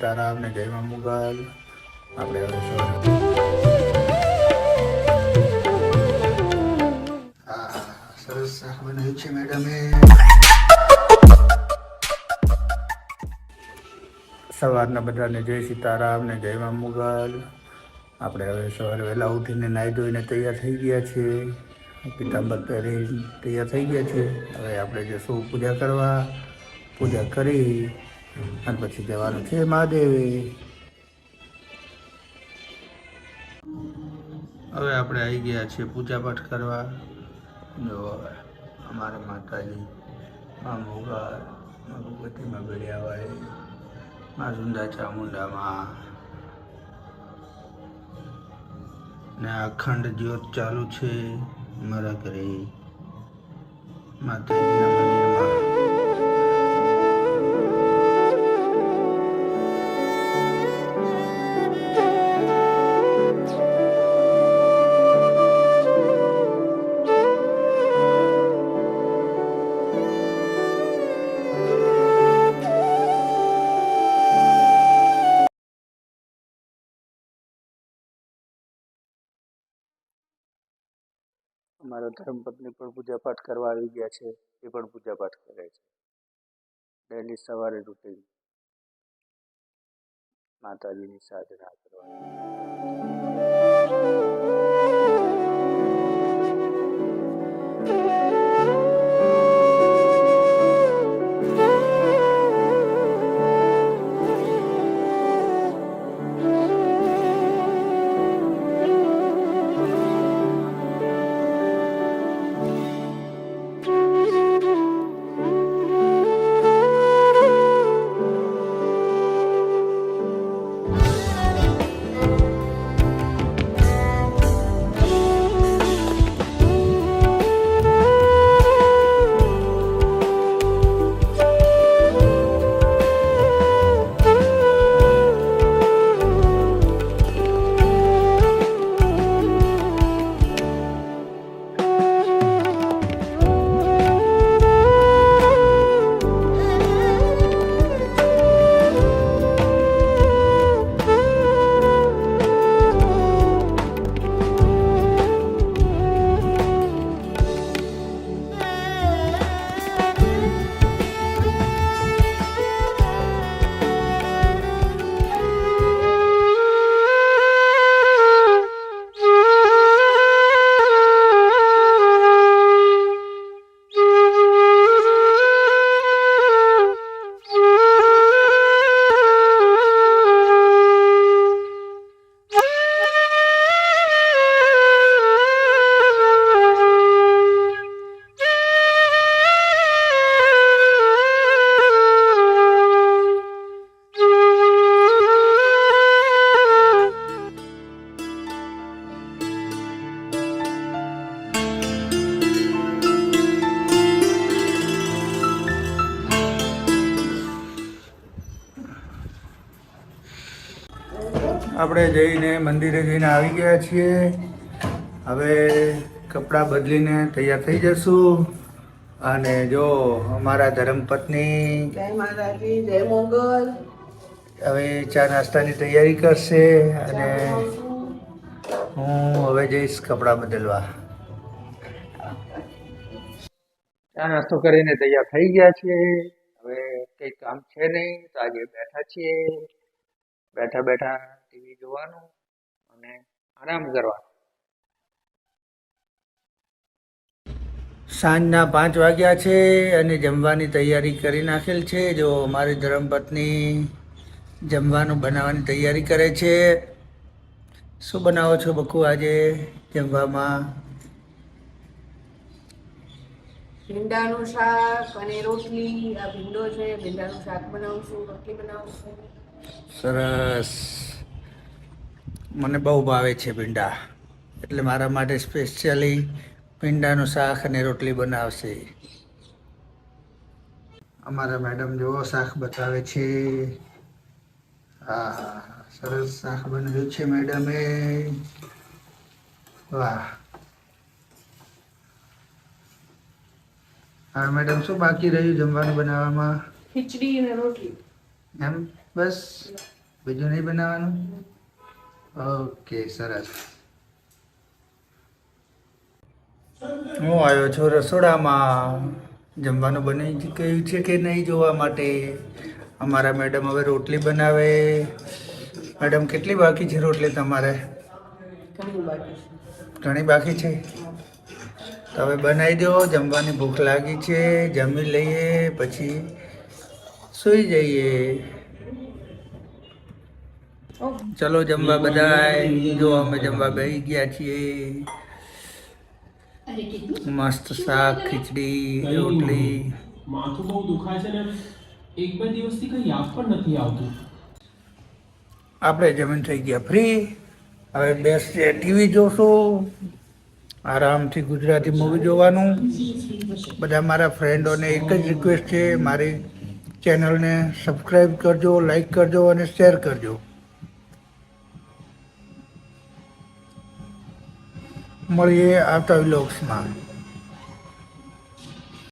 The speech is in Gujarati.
સીતારામ ને જય માં મુગલ. આપણે હવે સરસ શાક બનાવ્યું છે મેડમે. સવારના બધાને જય સીતારામ ને જય માં મુગલ. આપણે હવે સવારે વહેલા ઉઠીને નાહી ધોઈને તૈયાર થઈ ગયા છીએ. પિતાંબર પહેરી તૈયાર થઈ ગયા છે. હવે આપણે જઈશું પૂજા કરવા. પૂજા કરી અને પછી જવાનું છે મહાદેવે. હવે આપણે આવી ગયા છીએ પૂજા પાઠ કરવા. જો હવે અમારે માતાજી માં મોગલ માં ભગવતીમાં ભેળ્યા હોય, માં સુંદા ચામુંડામાં ને અખંડ જ્યોત ચાલુ છે મારા ઘરે માતાજીના મંદિરમાં. અમારા ધર્મપત્ની પણ પૂજા પાઠ કરવા આવી ગયા છે. એ પણ પૂજા પાઠ કરે છે ડેલી સવારે રૂટીન માતાજીની સાધના આપણે જઈને મંદિરે જઈને આવી ગયા છીએ. હવે કપડાં બદલીને તૈયાર થઈ જશું. અને જો અમારા ધર્મપત્ની જય માતાજી જય મોગલ હવે ચા નાસ્તાની તૈયારી કરશે અને હું હવે જઈશ કપડાં બદલવા. ચા નાસ્તો કરીને તૈયાર થઈ ગયા છીએ. હવે કંઈ કામ છે નહીં તો આજે બેઠા છીએ. બેઠા બેઠા ટીવી જોવાનું અને આરામ કરવાનો. સાંજના 5 વાગ્યા છે અને જમવાની તૈયારી કરી નાખેલ છે. જો મારી ધર્મપત્ની જમવાનું બનાવવાની તૈયારી કરે છે. શું બનાવો છો બકુ આજે જમવામાં? ભીંડાનું શાક અને રોટલી. આ ભીંડો છે, ભીંડાનું શાક બનાવશું, રોટલી બનાવશું. સરસ. મને બહુ ભાવે છે ભીંડા, એટલે મારા માટે સ્પેશિયલી ભીંડાનું શાક અને રોટલી બનાવશે. અમારા મેડમ જેવો શાક બતાવે છે. હા, સરસ શાક બનાવ્યું છે મેડમે. વાહ. હા મેડમ, શું બાકી રહ્યું જમવાનું બનાવવામાં? ખીચડી અને રોટલી. એમ? બસ બીજું નહીં બનાવવાનું? ઓકે, સરસ. હું આવ્યો છું રસોડામાં. જમવાનું બની ગયું છે કે નહીં જોવા માટે. અમારા મેડમ હવે રોટલી બનાવે. મેડમ, કેટલી બાકી છે રોટલી તમારે? ઘણી બાકી છે. ઘણી બાકી છે. તો હવે બનાવી દો. જમવાની ભૂખ લાગી છે. જમી લઈએ પછી સૂઈ જઈએ. ચલો જમવા બધાય. જો અમે જમવા બેસી ગયા છીએ. મસ્ત શાક, ખીચડી, રોટલી. માથું બહુ દુખાય છે ને એક બે દિવસથી કઈ યાદ પણ નથી આવતું. આપણે જમીન થઈ ગયા ફ્રી. હવે બેસીએ, ટીવી જોશું. આરામથી ગુજરાતી મૂવી જોવાનું. બધા મારા ફ્રેન્ડોને એક જ રિક્વેસ્ટ છે, મારી ચેનલને સબસ્ક્રાઈબ કરજો, લાઈક કરજો અને શેર કરજો. મળીએ આવતા વ્લોગ્સમાં.